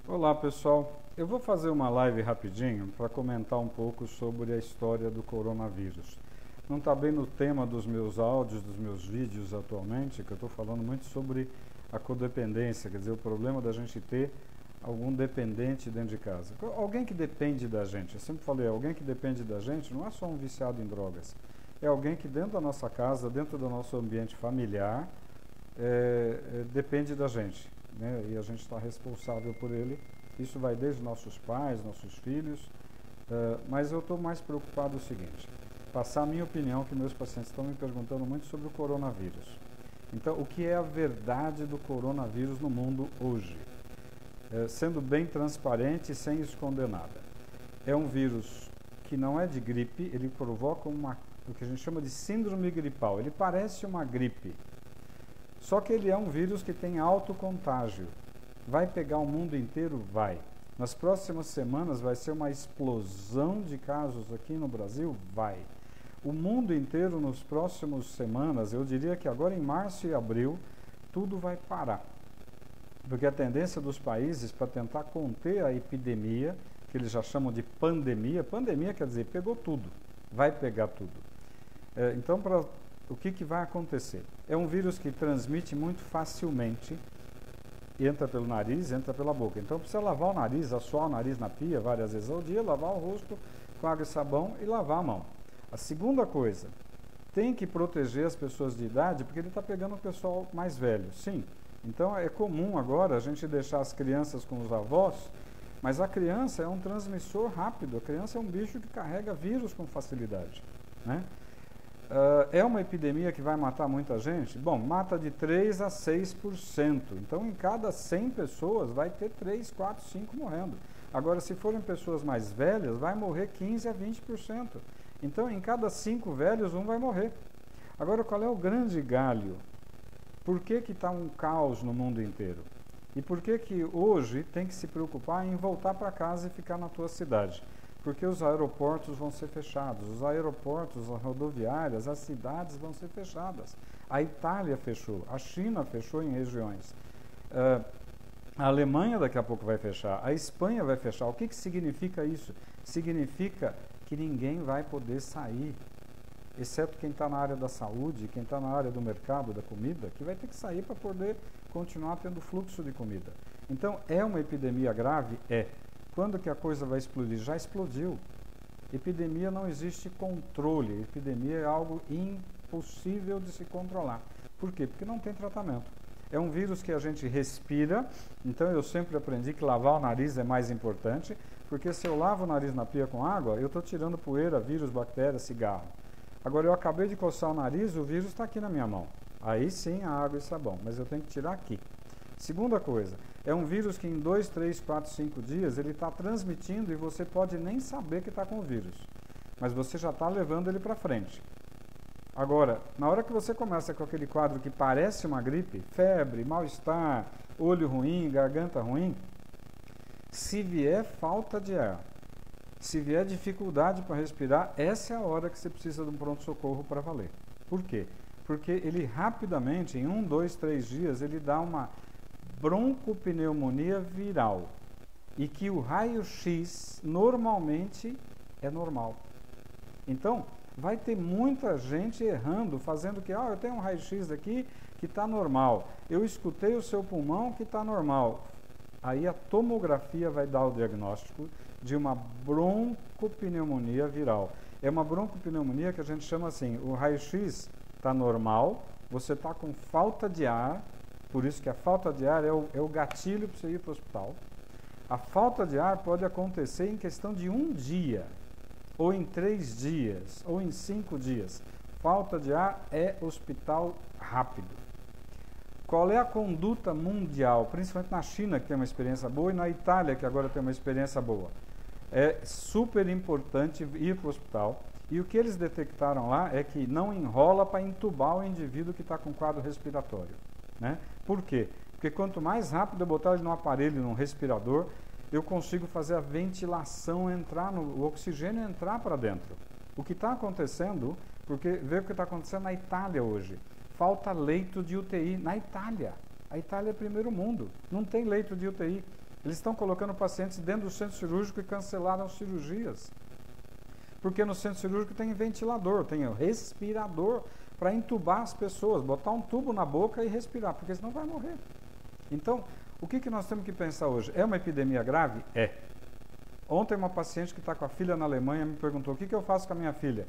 Olá pessoal, eu vou fazer uma live rapidinho para comentar um pouco sobre a história do coronavírus. Não está bem no tema dos meus áudios, dos meus vídeos atualmente, que eu estou falando muito sobre a codependência, quer dizer, o problema da gente ter algum dependente dentro de casa. Alguém que depende da gente, eu sempre falei, alguém que depende da gente não é só um viciado em drogas, é alguém que dentro da nossa casa, dentro do nosso ambiente familiar, depende da gente. Né? E a gente está responsável por ele. Isso vai desde nossos pais, nossos filhos, mas eu estou mais preocupado o seguinte, passar a minha opinião, que meus pacientes estão me perguntando muito sobre o coronavírus. Então, o que é a verdade do coronavírus no mundo hoje? Sendo bem transparente e sem esconder nada. É um vírus que não é de gripe, ele provoca o que a gente chama de síndrome gripal. Ele parece uma gripe. Só que ele é um vírus que tem alto contágio. Vai pegar o mundo inteiro? Vai. Nas próximas semanas vai ser uma explosão de casos aqui no Brasil? Vai. O mundo inteiro nas próximas semanas, eu diria que agora em março e abril, tudo vai parar. Porque a tendência dos países para tentar conter a epidemia, que eles já chamam de pandemia quer dizer, pegou tudo, vai pegar tudo. Então, o que vai acontecer? É um vírus que transmite muito facilmente, entra pelo nariz, entra pela boca. Então precisa lavar o nariz, assoar o nariz na pia várias vezes ao dia, lavar o rosto com água e sabão e lavar a mão. A segunda coisa, tem que proteger as pessoas de idade, porque ele está pegando o pessoal mais velho, sim. Então é comum agora a gente deixar as crianças com os avós, mas a criança é um transmissor rápido, a criança é um bicho que carrega vírus com facilidade, né? É uma epidemia que vai matar muita gente? Bom, mata de 3 a 6%. Então, em cada 100 pessoas, vai ter 3, 4, 5 morrendo. Agora, se forem pessoas mais velhas, vai morrer 15 a 20%. Então, em cada 5 velhos, um vai morrer. Agora, qual é o grande galho? Por que está um caos no mundo inteiro? E por que hoje tem que se preocupar em voltar para casa e ficar na tua cidade? Porque os aeroportos vão ser fechados, os aeroportos, as rodoviárias, as cidades vão ser fechadas. A Itália fechou, a China fechou em regiões. A Alemanha daqui a pouco vai fechar, a Espanha vai fechar. O que significa isso? Significa que ninguém vai poder sair, exceto quem está na área da saúde, quem está na área do mercado, da comida, que vai ter que sair para poder continuar tendo fluxo de comida. Então, é uma epidemia grave? É. Quando que a coisa vai explodir? Já explodiu. Epidemia não existe controle. Epidemia é algo impossível de se controlar. Por quê? Porque não tem tratamento. É um vírus que a gente respira, então eu sempre aprendi que lavar o nariz é mais importante, porque se eu lavo o nariz na pia com água, eu estou tirando poeira, vírus, bactéria, cigarro. Agora eu acabei de coçar o nariz, o vírus está aqui na minha mão. Aí sim a água e sabão, mas eu tenho que tirar aqui. Segunda coisa, é um vírus que em 2, 3, 4, 5 dias ele está transmitindo e você pode nem saber que está com o vírus, mas você já está levando ele para frente. Agora, na hora que você começa com aquele quadro que parece uma gripe, febre, mal-estar, olho ruim, garganta ruim, se vier falta de ar, se vier dificuldade para respirar, essa é a hora que você precisa de um pronto-socorro para valer. Por quê? Porque ele rapidamente, em 1, 2, 3 dias, ele dá uma broncopneumonia viral e que o raio-x normalmente é normal. Então, vai ter muita gente errando, fazendo que, eu tenho um raio-x aqui que está normal, eu escutei o seu pulmão que está normal. Aí a tomografia vai dar o diagnóstico de uma broncopneumonia viral. É uma broncopneumonia que a gente chama assim, o raio-x está normal, você está com falta de ar, por isso que a falta de ar é o gatilho para você ir para o hospital. A falta de ar pode acontecer em questão de 1 dia, ou em 3 dias, ou em 5 dias. Falta de ar é hospital rápido. Qual é a conduta mundial, principalmente na China, que tem uma experiência boa, e na Itália, que agora tem uma experiência boa? É super importante ir para o hospital. E o que eles detectaram lá é que não enrola para entubar o indivíduo que está com quadro respiratório. Né? Por quê? Porque quanto mais rápido eu botar ele num aparelho, num respirador, eu consigo fazer a ventilação entrar, o oxigênio entrar para dentro. O que está acontecendo, porque vê o que está acontecendo na Itália hoje. Falta leito de UTI na Itália. A Itália é primeiro mundo, não tem leito de UTI. Eles estão colocando pacientes dentro do centro cirúrgico e cancelaram cirurgias. Porque no centro cirúrgico tem ventilador, tem o respirador para entubar as pessoas, botar um tubo na boca e respirar, porque senão vai morrer. Então, o que nós temos que pensar hoje? É uma epidemia grave? É. Ontem uma paciente que está com a filha na Alemanha me perguntou: o que eu faço com a minha filha?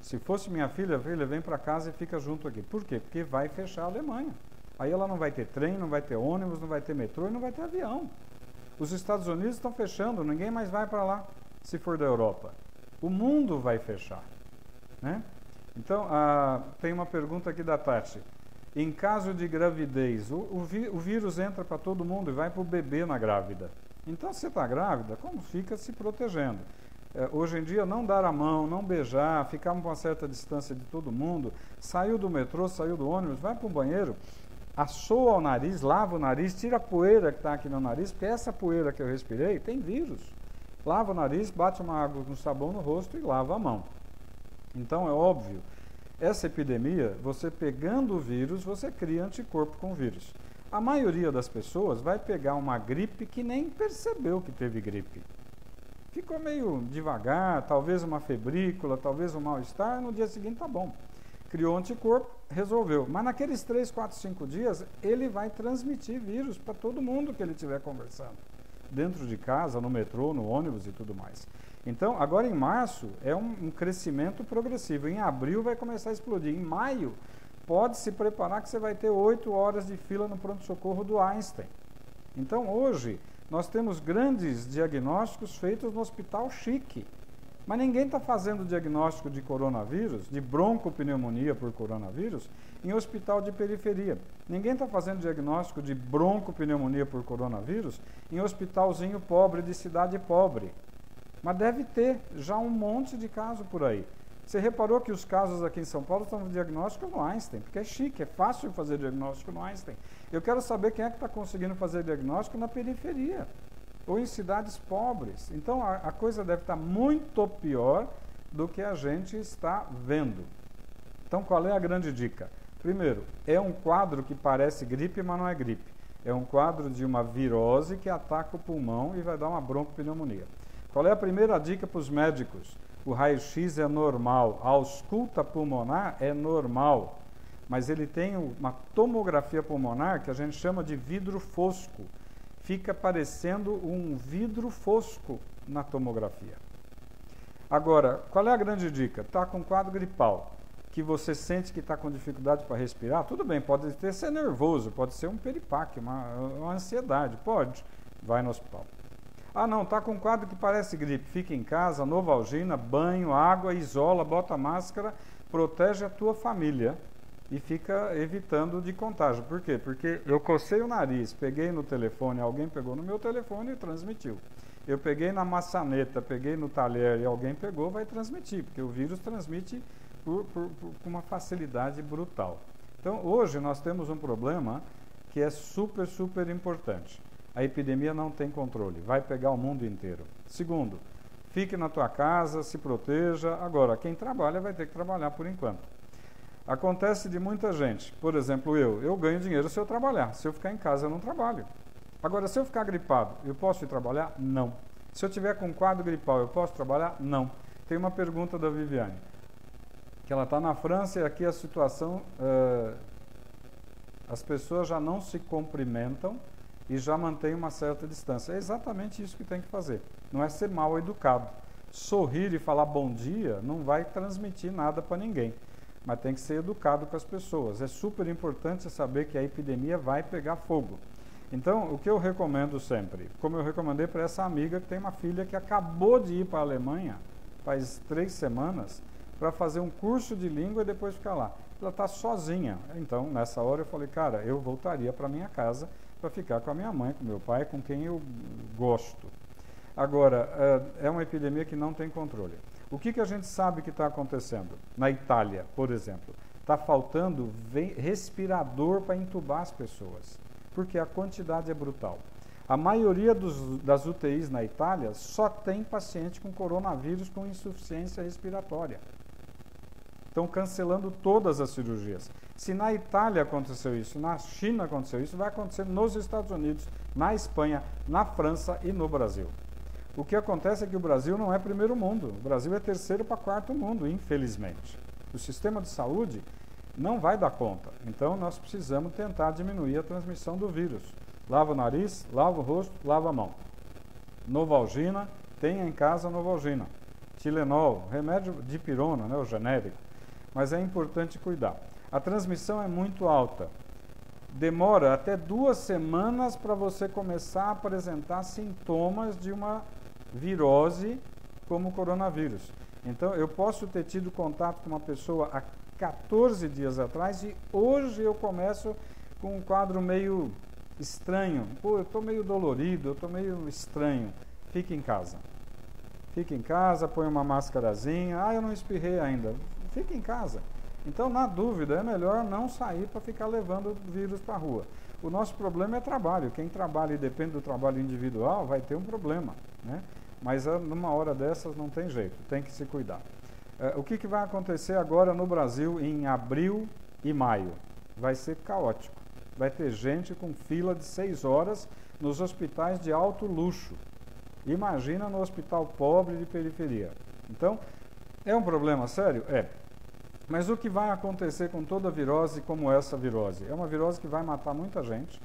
Se fosse minha filha, vem para casa e fica junto aqui. Por quê? Porque vai fechar a Alemanha. Aí ela não vai ter trem, não vai ter ônibus, não vai ter metrô e não vai ter avião. Os Estados Unidos estão fechando, ninguém mais vai para lá se for da Europa. O mundo vai fechar, né? Então, tem uma pergunta aqui da Tati. Em caso de gravidez, o vírus entra para todo mundo e vai para o bebê na grávida. Então, se você está grávida, como fica se protegendo? Hoje em dia, não dar a mão, não beijar, ficar a uma certa distância de todo mundo, saiu do metrô, saiu do ônibus, vai para o banheiro, assoa o nariz, lava o nariz, tira a poeira que está aqui no nariz, porque essa poeira que eu respirei tem vírus. Lava o nariz, bate uma água com sabão no rosto e lava a mão. Então, é óbvio, essa epidemia, você pegando o vírus, você cria anticorpo com o vírus. A maioria das pessoas vai pegar uma gripe que nem percebeu que teve gripe. Ficou meio devagar, talvez uma febrícula, talvez um mal-estar, no dia seguinte tá bom. Criou anticorpo, resolveu. Mas naqueles 3, 4, 5 dias, ele vai transmitir vírus para todo mundo que ele estiver conversando. Dentro de casa, no metrô, no ônibus e tudo mais. Então, agora em março, é um crescimento progressivo. Em abril vai começar a explodir. Em maio, pode se preparar que você vai ter 8 horas de fila no pronto-socorro do Einstein. Então, hoje, nós temos grandes diagnósticos feitos no hospital chique. Mas ninguém está fazendo diagnóstico de coronavírus, de broncopneumonia por coronavírus, em hospital de periferia. Ninguém está fazendo diagnóstico de broncopneumonia por coronavírus em hospitalzinho pobre, de cidade pobre. Mas deve ter já um monte de casos por aí. Você reparou que os casos aqui em São Paulo estão no diagnóstico no Einstein, porque é chique, é fácil fazer diagnóstico no Einstein. Eu quero saber quem é que está conseguindo fazer diagnóstico na periferia ou em cidades pobres. Então, a coisa deve estar muito pior do que a gente está vendo. Então, qual é a grande dica? Primeiro, é um quadro que parece gripe, mas não é gripe. É um quadro de uma virose que ataca o pulmão e vai dar uma broncopneumonia. Qual é a primeira dica para os médicos? O raio-x é normal, a ausculta pulmonar é normal, mas ele tem uma tomografia pulmonar que a gente chama de vidro fosco. Fica parecendo um vidro fosco na tomografia. Agora, qual é a grande dica? Está com quadro gripal, que você sente que está com dificuldade para respirar, tudo bem, pode ser nervoso, pode ser um piripaque, uma ansiedade, pode, vai no hospital. Ah não, está com um quadro que parece gripe, fica em casa, Novalgina, banho, água, isola, bota máscara, protege a tua família e fica evitando de contágio. Por quê? Porque eu cocei o nariz, peguei no telefone, alguém pegou no meu telefone e transmitiu. Eu peguei na maçaneta, peguei no talher e alguém pegou, vai transmitir, porque o vírus transmite com uma facilidade brutal. Então, hoje nós temos um problema que é super, super importante. A epidemia não tem controle, vai pegar o mundo inteiro. Segundo, fique na tua casa, se proteja. Agora, quem trabalha vai ter que trabalhar por enquanto. Acontece de muita gente, por exemplo, eu ganho dinheiro se eu trabalhar. Se eu ficar em casa, eu não trabalho. Agora, se eu ficar gripado, eu posso ir trabalhar? Não. Se eu tiver com quadro gripal, eu posso trabalhar? Não. Tem uma pergunta da Viviane, que ela está na França e aqui a situação, as pessoas já não se cumprimentam e já mantém uma certa distância. É exatamente isso que tem que fazer. Não é ser mal educado. Sorrir e falar bom dia não vai transmitir nada para ninguém. Mas tem que ser educado com as pessoas. É super importante saber que a epidemia vai pegar fogo. Então, o que eu recomendo sempre, como eu recomendei para essa amiga que tem uma filha que acabou de ir para a Alemanha, faz 3 semanas, para fazer um curso de língua e depois ficar lá. Ela está sozinha. Então, nessa hora eu falei, cara, eu voltaria para minha casa para ficar com a minha mãe, com meu pai, com quem eu gosto. Agora, é uma epidemia que não tem controle. O que a gente sabe que está acontecendo? Na Itália, por exemplo, está faltando respirador para entubar as pessoas, porque a quantidade é brutal. A maioria das UTIs na Itália só tem paciente com coronavírus com insuficiência respiratória. Estão cancelando todas as cirurgias. Se na Itália aconteceu isso, na China aconteceu isso, vai acontecer nos Estados Unidos, na Espanha, na França e no Brasil. O que acontece é que o Brasil não é primeiro mundo, o Brasil é terceiro para quarto mundo, infelizmente. O sistema de saúde não vai dar conta, então nós precisamos tentar diminuir a transmissão do vírus. Lava o nariz, lava o rosto, lava a mão. Novalgina, tenha em casa Novalgina. Tilenol, remédio de pirona, né, o genérico. Mas é importante cuidar. A transmissão é muito alta. Demora até 2 semanas para você começar a apresentar sintomas de uma virose como o coronavírus. Então, eu posso ter tido contato com uma pessoa há 14 dias atrás e hoje eu começo com um quadro meio estranho. Pô, eu estou meio dolorido, eu estou meio estranho. Fique em casa. Fique em casa, põe uma máscarazinha. Ah, eu não espirrei ainda. Fique em casa. Então, na dúvida, é melhor não sair para ficar levando o vírus para a rua. O nosso problema é trabalho. Quem trabalha e depende do trabalho individual vai ter um problema, né? Mas numa hora dessas não tem jeito, tem que se cuidar. O que vai acontecer agora no Brasil em abril e maio? Vai ser caótico. Vai ter gente com fila de 6 horas nos hospitais de alto luxo. Imagina no hospital pobre de periferia. Então, é um problema sério? É. Mas o que vai acontecer com toda virose como essa virose? É uma virose que vai matar muita gente,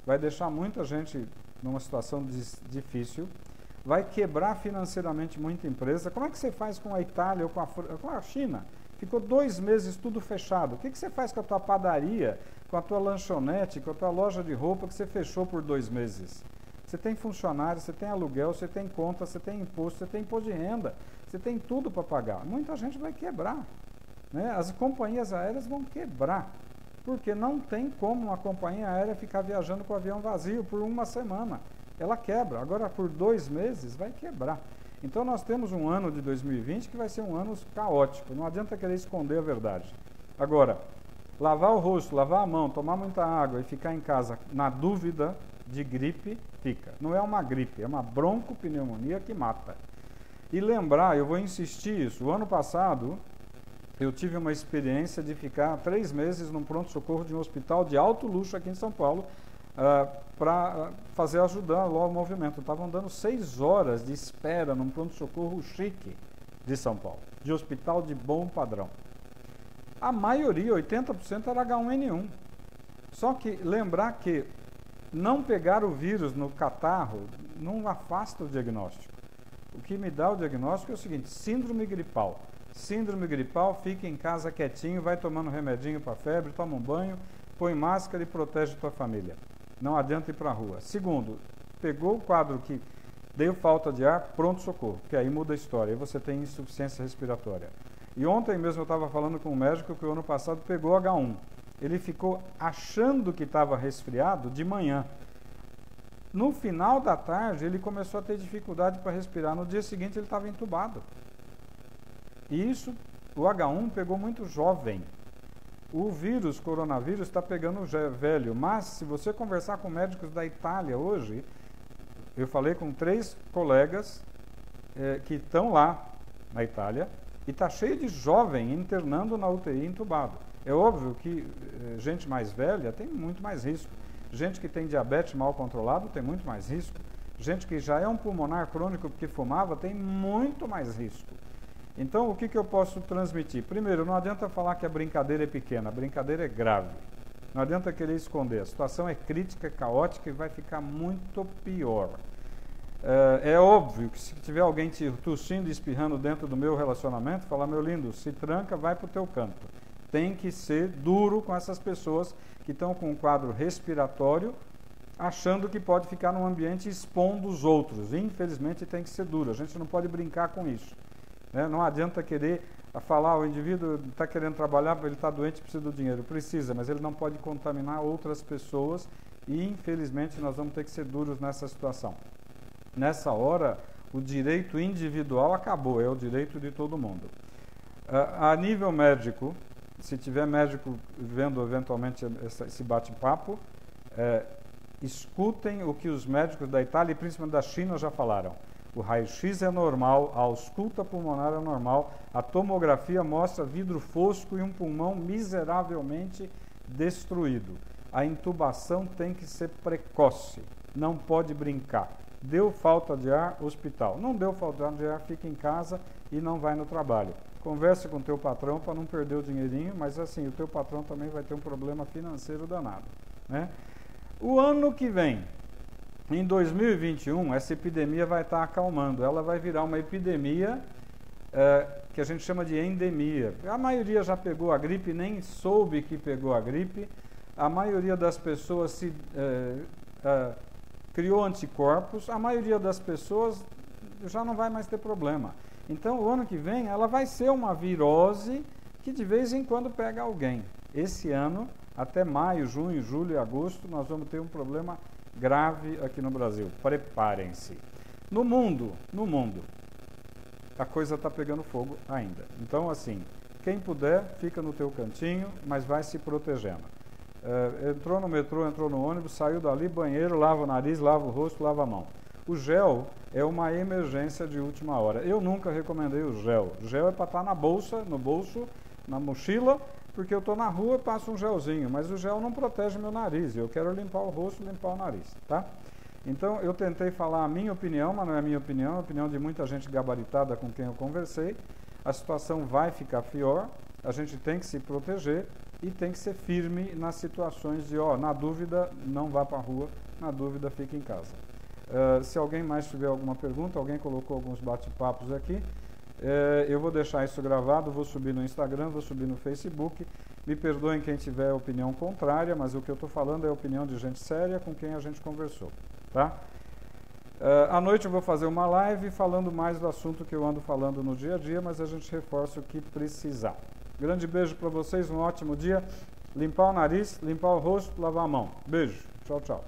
vai deixar muita gente numa situação difícil, vai quebrar financeiramente muita empresa. Como é que você faz com a Itália ou com a China? Ficou 2 meses tudo fechado. O que você faz com a tua padaria, com a tua lanchonete, com a tua loja de roupa que você fechou por 2 meses? Você tem funcionário, você tem aluguel, você tem conta, você tem imposto, você tem imposto de renda, você tem tudo para pagar. Muita gente vai quebrar, né? As companhias aéreas vão quebrar, porque não tem como uma companhia aérea ficar viajando com o avião vazio por 1 semana. Ela quebra. Agora, por 2 meses, vai quebrar. Então, nós temos um ano de 2020 que vai ser um ano caótico. Não adianta querer esconder a verdade. Agora, lavar o rosto, lavar a mão, tomar muita água e ficar em casa na dúvida de gripe, fica. Não é uma gripe, é uma broncopneumonia que mata. E lembrar, eu vou insistir isso, o ano passado eu tive uma experiência de ficar 3 meses num pronto-socorro de um hospital de alto luxo aqui em São Paulo, para ajudar lá o movimento. Estavam dando 6 horas de espera num pronto-socorro chique de São Paulo, de hospital de bom padrão. A maioria, 80%, era H1N1. Só que lembrar que não pegar o vírus no catarro não afasta o diagnóstico. O que me dá o diagnóstico é o seguinte: síndrome gripal. Síndrome gripal, fica em casa quietinho, vai tomando remedinho para febre, toma um banho, põe máscara e protege tua família. Não adianta ir para a rua. Segundo, pegou o quadro que deu falta de ar, pronto-socorro, que aí muda a história, aí você tem insuficiência respiratória. E ontem mesmo eu estava falando com um médico que o ano passado pegou H1. Ele ficou achando que estava resfriado de manhã. No final da tarde, ele começou a ter dificuldade para respirar. No dia seguinte, ele estava entubado. E isso, o H1 pegou muito jovem. O vírus, coronavírus, está pegando velho. Mas, se você conversar com médicos da Itália hoje, eu falei com 3 colegas que estão lá na Itália, e está cheio de jovem internando na UTI entubado. É óbvio que gente mais velha tem muito mais risco. Gente que tem diabetes mal controlado tem muito mais risco. Gente que já é um pulmonar crônico porque fumava tem muito mais risco. Então, o que eu posso transmitir? Primeiro, não adianta falar que a brincadeira é pequena, a brincadeira é grave. Não adianta querer esconder. A situação é crítica, é caótica e vai ficar muito pior. É óbvio que se tiver alguém te tossindo e espirrando dentro do meu relacionamento, falar: meu lindo, se tranca, vai para o teu canto. Tem que ser duro com essas pessoas que estão com um quadro respiratório, achando que pode ficar num ambiente expondo os outros. Infelizmente tem que ser duro, a gente não pode brincar com isso, né? Não adianta querer falar: o indivíduo está querendo trabalhar, ele está doente, precisa do dinheiro. Precisa, mas ele não pode contaminar outras pessoas e infelizmente nós vamos ter que ser duros nessa situação. Nessa hora, o direito individual acabou, é o direito de todo mundo. A nível médico, se tiver médico vendo eventualmente esse bate-papo, escutem o que os médicos da Itália e principalmente da China já falaram. O raio-x é normal, a ausculta pulmonar é normal, a tomografia mostra vidro fosco e um pulmão miseravelmente destruído. A intubação tem que ser precoce, não pode brincar. Deu falta de ar, hospital. Não deu falta de ar, fica em casa e não vai no trabalho. Converse com o teu patrão para não perder o dinheirinho, mas assim, o teu patrão também vai ter um problema financeiro danado, né? O ano que vem, em 2021, essa epidemia vai estar acalmando. Ela vai virar uma epidemia que a gente chama de endemia. A maioria já pegou a gripe, nem soube que pegou a gripe. A maioria das pessoas criou anticorpos. A maioria das pessoas já não vai mais ter problema. Então, o ano que vem, ela vai ser uma virose que de vez em quando pega alguém. Esse ano, até maio, junho, julho e agosto, nós vamos ter um problema grave aqui no Brasil. Preparem-se. No mundo, a coisa está pegando fogo ainda. Então, assim, quem puder, fica no teu cantinho, mas vai se protegendo. Entrou no metrô, entrou no ônibus, saiu dali, banheiro, lava o nariz, lava o rosto, lava a mão. O gel é uma emergência de última hora. Eu nunca recomendei o gel. O gel é para estar na bolsa, no bolso, na mochila, porque eu estou na rua, passo um gelzinho, mas o gel não protege meu nariz. Eu quero limpar o rosto, limpar o nariz, tá? Então, eu tentei falar a minha opinião, mas não é a minha opinião, é a opinião de muita gente gabaritada com quem eu conversei. A situação vai ficar pior, a gente tem que se proteger e tem que ser firme nas situações de, na dúvida, não vá para a rua, na dúvida, fique em casa. Se alguém mais tiver alguma pergunta, alguém colocou alguns bate-papos aqui, eu vou deixar isso gravado, vou subir no Instagram, vou subir no Facebook. Me perdoem quem tiver opinião contrária, mas o que eu estou falando é a opinião de gente séria com quem a gente conversou, tá? À noite eu vou fazer uma live falando mais do assunto que eu ando falando no dia a dia, mas a gente reforça o que precisar. Grande beijo para vocês, um ótimo dia. Limpar o nariz, limpar o rosto, lavar a mão. Beijo. Tchau, tchau.